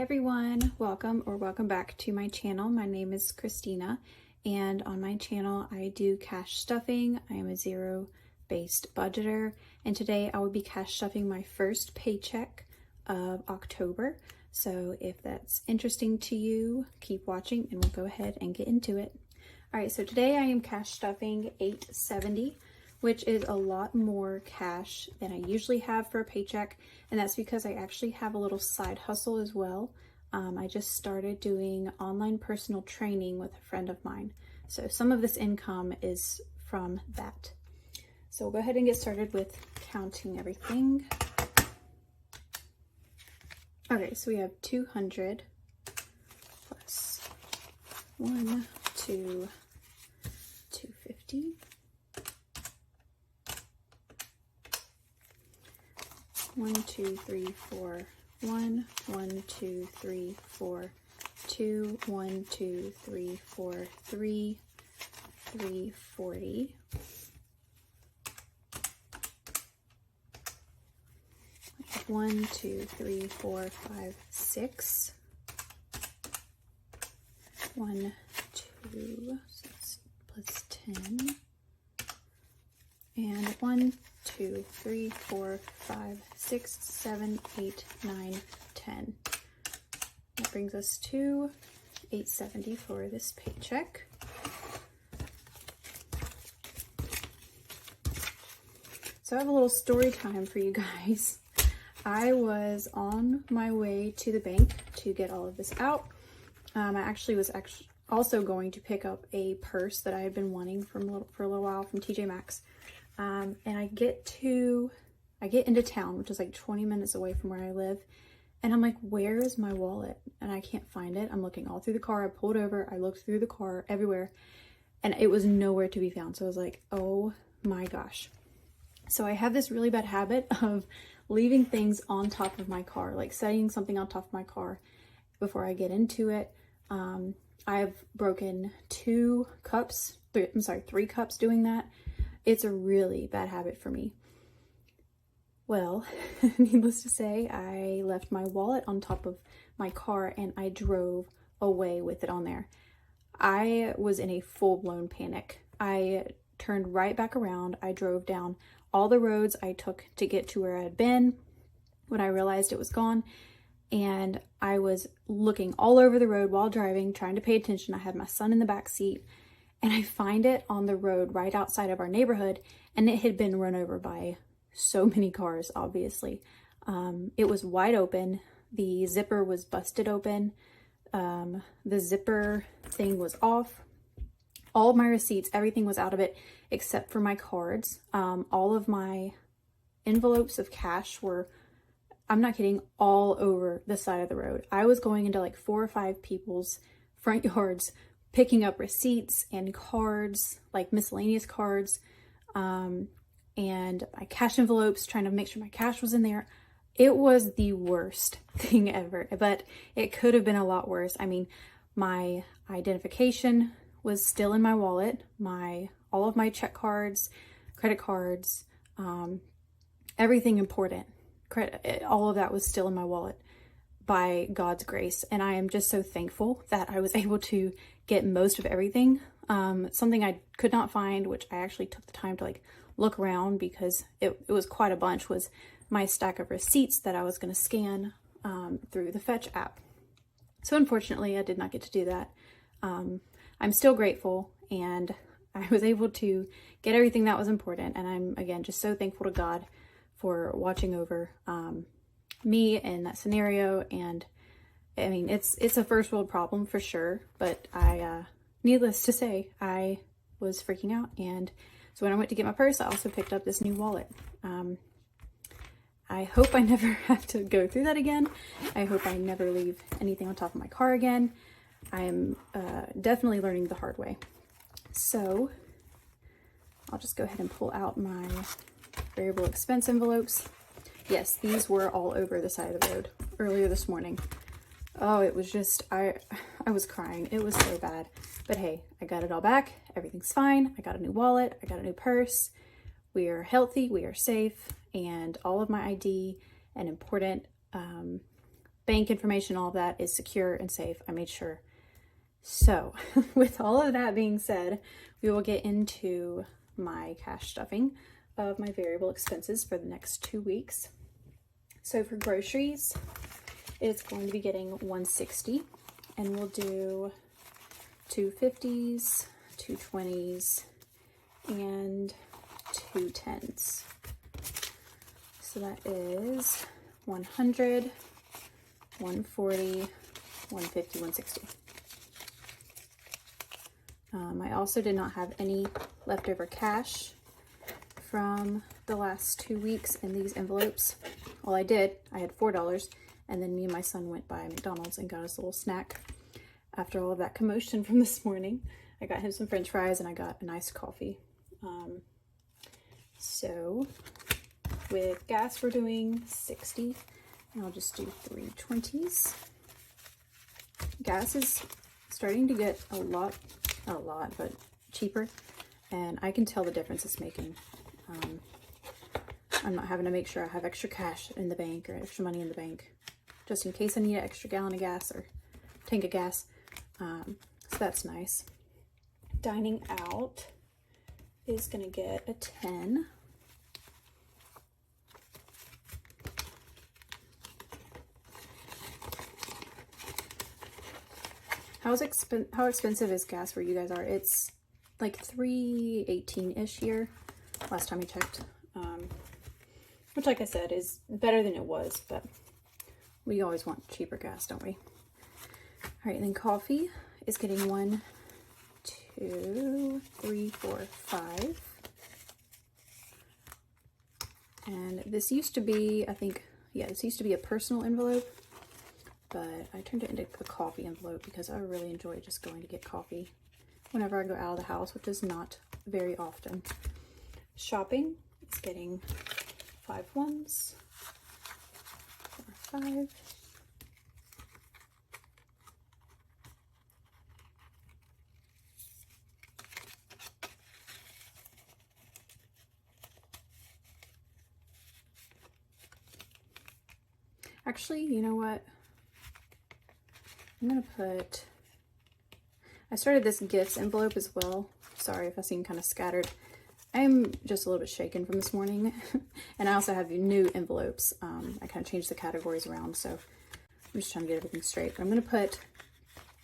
everyone, welcome back to my channel. My name is Christina, and on my channel I do cash stuffing. I am a zero-based budgeter, and today I will be cash stuffing my first paycheck of October. So if that's interesting to you, keep watching and we'll go ahead and get into it. All right, so today I am cash stuffing $870, which is a lot more cash than I usually have for a paycheck. And that's because I actually have a little side hustle as well. I just started doing online personal training with a friend of mine. So some of this income is from that. So we'll go ahead and get started with counting everything. Okay, so we have 200 plus 1, 2, 250. 1, 2, 3, 4, 1, 1, 2, 3, 4, 2, 1, 2, 3, 4, 3, 340. I have 1, 2, 3, 4, 5, 6. 1, 2, so that's plus 10. And 1, 2, 3, 4, 5, 6, 7, 8, 9, 10. That brings us to $870 for this paycheck. So I have a little story time for you guys. I was on my way to the bank to get all of this out. I was also going to pick up a purse that I had been wanting for a little while from TJ Maxx. And I get into town, which is like 20 minutes away from where I live. And I'm like, where is my wallet? And I can't find it. I'm looking all through the car. I pulled over. I looked through the car everywhere and it was nowhere to be found. So I was like, oh my gosh. So I have this really bad habit of leaving things on top of my car, like setting something on top of my car before I get into it. I've broken 3 cups doing that. It's a really bad habit for me. Well, needless to say, I left my wallet on top of my car and I drove away with it on there. I was in a full-blown panic. I turned right back around. I drove down all the roads I took to get to where I had been when I realized it was gone. And I was looking all over the road while driving, trying to pay attention. I had my son in the back seat. And I find it on the road right outside of our neighborhood, and it had been run over by so many cars, obviously. It was wide open. The zipper was busted open. The zipper thing was off. All of my receipts, everything was out of it except for my cards. All of my envelopes of cash were, I'm not kidding, all over the side of the road. I was going into like 4 or 5 people's front yards, picking up receipts and cards, like miscellaneous cards, and my cash envelopes, trying to make sure my cash was in there. It was the worst thing ever, but it could have been a lot worse. I mean, my identification was still in my wallet, all of my check cards, credit cards, everything important, all of that was still in my wallet by God's grace. And I am just so thankful that I was able to get most of everything. Something I could not find, which I actually took the time to like look around because it was quite a bunch, was my stack of receipts that I was going to scan through the Fetch app. So unfortunately I did not get to do that. I'm still grateful, and I was able to get everything that was important. And I'm, again, just so thankful to God for watching over me in that scenario. And I mean, it's a first world problem for sure, but needless to say, I was freaking out. And so when I went to get my purse, I also picked up this new wallet. I hope I never have to go through that again. I hope I never leave anything on top of my car again. I'm definitely learning the hard way. So I'll just go ahead and pull out my variable expense envelopes. Yes, these were all over the side of the road earlier this morning. Oh, it was just, I was crying. It was so bad. But hey, I got it all back. Everything's fine. I got a new wallet. I got a new purse. We are healthy. We are safe. And all of my ID and important bank information, all of that is secure and safe. I made sure. So with all of that being said, we will get into my cash stuffing of my variable expenses for the next 2 weeks. So for groceries, it's going to be getting $160, and we'll do 2 50s, 2 20s, and 2 10s. So that is 100, 140, 150, 160. I also did not have any leftover cash from the last 2 weeks in these envelopes. Well, I did. I had $4, and then me and my son went by McDonald's and got us a little snack. After all of that commotion from this morning, I got him some French fries and I got a nice coffee. So with gas, we're doing 60, and I'll just do 3 20s. Gas is starting to get a lot, not a lot, but cheaper, and I can tell the difference it's making. I'm not having to make sure I have extra cash in the bank or extra money in the bank, just in case I need an extra gallon of gas or tank of gas. So that's nice. Dining out is gonna get a 10. How expensive is gas where you guys are? It's like $3.18-ish here, last time I checked. Which, like I said, is better than it was, but we always want cheaper gas, don't we? All right, and then coffee is getting 1, 2, 3, 4, 5. And this used to be, I think, yeah, this used to be a personal envelope, but I turned it into a coffee envelope because I really enjoy just going to get coffee whenever I go out of the house, which is not very often. Shopping is getting 5 ones, 4, 5. Actually, you know what? I'm gonna put, I started this gifts envelope as well. Sorry if I seem kind of scattered. I'm just a little bit shaken from this morning. And I also have new envelopes. I kind of changed the categories around, so I'm just trying to get everything straight. But I'm gonna put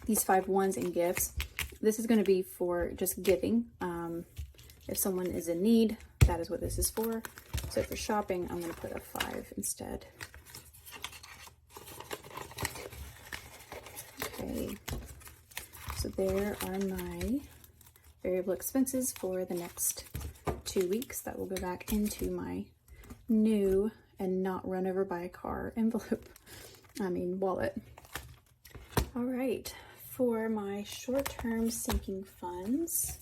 these 5 ones in gifts. This is gonna be for just giving. If someone is in need, that is what this is for. So for shopping, I'm gonna put a 5 instead. Okay, so there are my variable expenses for the next 2 weeks. That will go back into my new and not run over by a car envelope, wallet. All right, for my short-term sinking funds,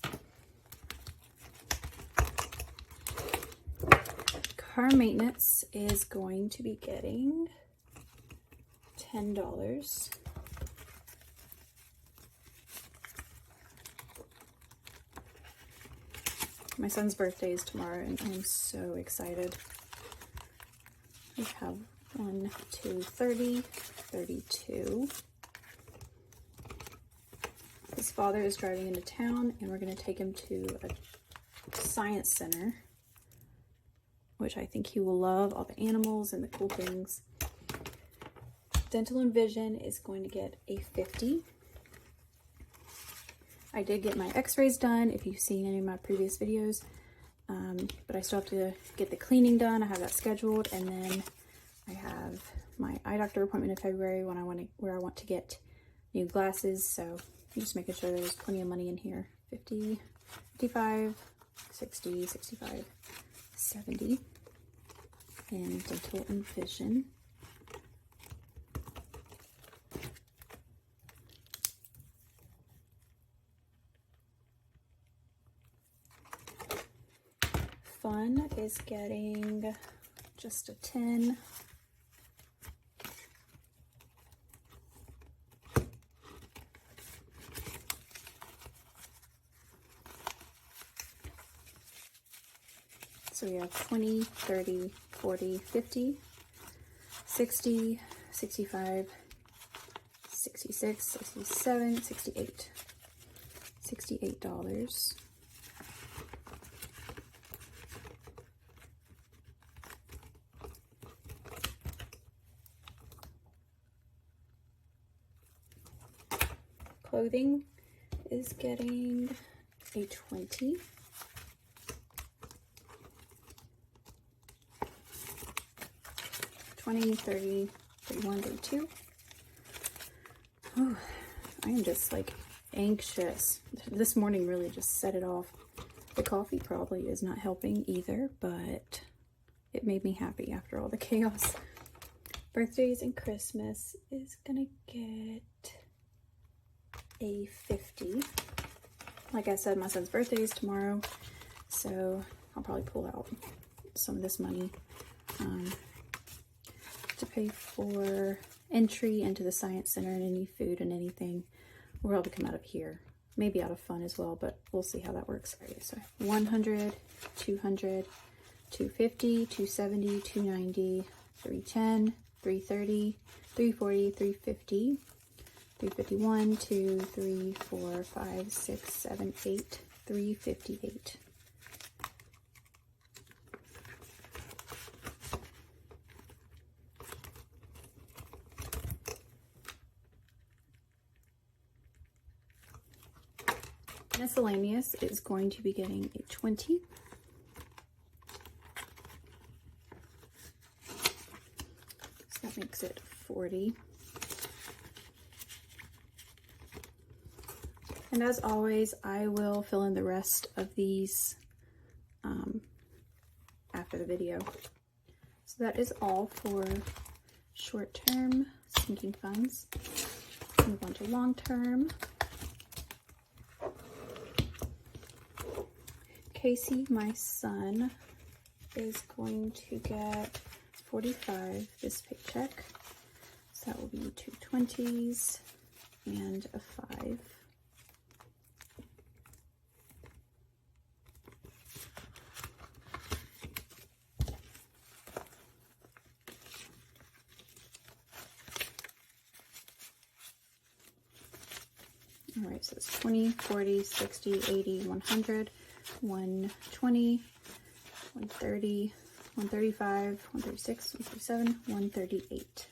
car maintenance is going to be getting $10. My son's birthday is tomorrow, and I'm so excited. We have 1, 2, 30, 32. His father is driving into town, and we're going to take him to a science center, which I think he will love, all the animals and the cool things. Dental and vision is going to get a 50. I did get my x-rays done, if you've seen any of my previous videos, but I still have to get the cleaning done. I have that scheduled, and then I have my eye doctor appointment in February where I want to get new glasses, so I'm just making sure there's plenty of money in here. 50, 55, 60, 65, 70, and dental and vision. Fun is getting just a 10. So we have 20, 30, 40, 50, 60, 65, 66, 67, 68. $68. Clothing is getting a 20. $20, $30, $31, $32. Oh, I am just like anxious. This morning really just set it off. The coffee probably is not helping either, but it made me happy after all the chaos. Birthdays and Christmas is gonna get a 50. Like I said, my son's birthday is tomorrow, so I'll probably pull out some of this money to pay for entry into the Science Center, and any food and anything will probably come out of here. Maybe out of fun as well, but we'll see how that works. Okay, so 100, 200, 250, 270, 290, 310, 330, 340, 350, 351, 2, 3, 4, 5, 6, 7, 8, 358. Miscellaneous is going to be getting a 20. So that makes it 40. And as always, I will fill in the rest of these after the video. So that is all for short-term sinking funds. Move on to long-term. Casey, my son, is going to get 45 this paycheck. So that will be 2 20s and a 5. All right, so it's 20, 40, 60, 80, 100, 120, 130, 135, 136, 137, 138.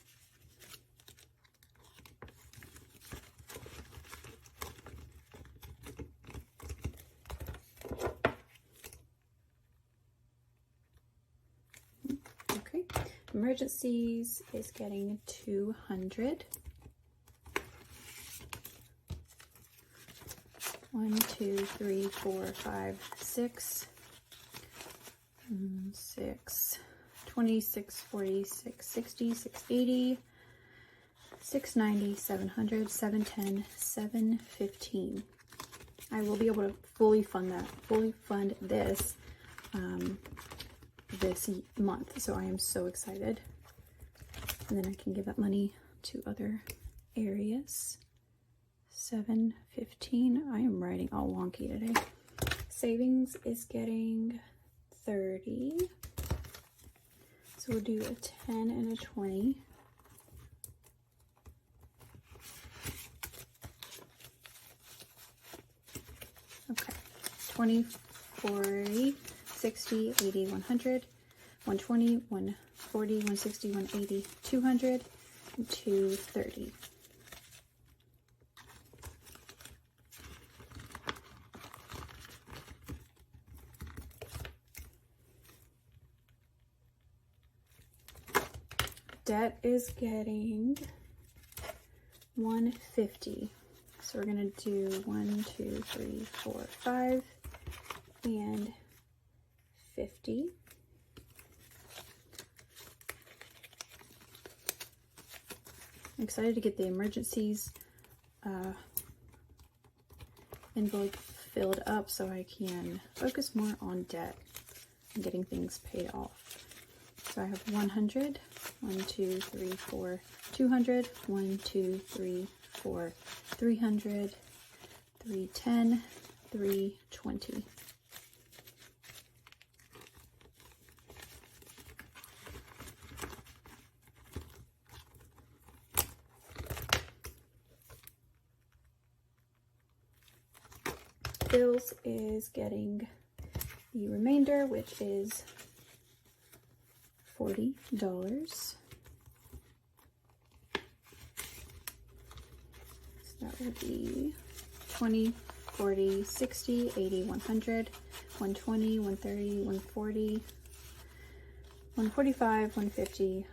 Okay, emergencies is getting 200. 1, 2, 3, 4, 5, 6, 6, 26, 46, 60, 680, 690, 700, 710, 715. I will be able to fully fund this this month, so I am so excited. And then I can give that money to other areas. 715. I am writing all wonky today. Savings is getting 30. So we'll do a 10 and a 20. Okay. 20, 40, 60, 80, 100, 120, 140, 160, 180, 200, and 230. Debt is getting 150. So we're gonna do 1, 2, 3, 4, 5, and 50. I'm excited to get the emergencies envelope filled up so I can focus more on debt and getting things paid off. So I have 100, 1, 2, 3, 4, 200, 1, 2, 3, 4, 300, 310, 320. bills is getting the remainder, which is $40. So that would be 20, 40, 60, 80, 100, 120, 130, 140, 145, 150,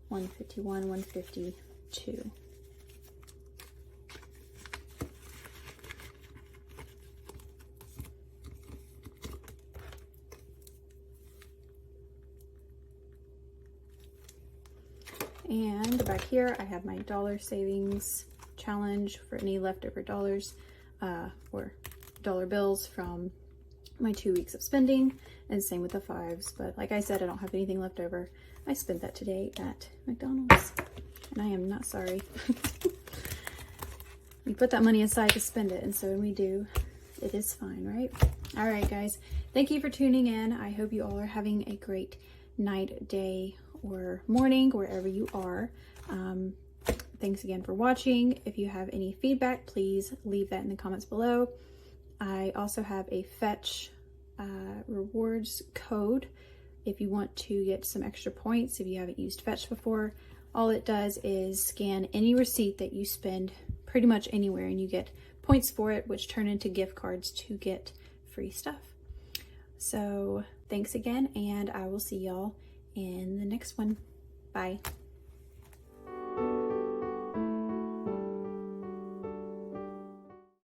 151, 152. And back here, I have my dollar savings challenge for any leftover dollars or dollar bills from my 2 weeks of spending, and same with the fives. But like I said, I don't have anything left over. I spent that today at McDonald's, and I am not sorry. We put that money aside to spend it, and so when we do, it is fine, right? All right, guys, thank you for tuning in. I hope you all are having a great night, day, or morning, wherever you are. Thanks again for watching. If you have any feedback, please leave that in the comments below. I also have a Fetch rewards code if you want to get some extra points if you haven't used Fetch before. All it does is scan any receipt that you spend pretty much anywhere, and you get points for it, which turn into gift cards to get free stuff. So thanks again, and I will see y'all in the next one. Bye.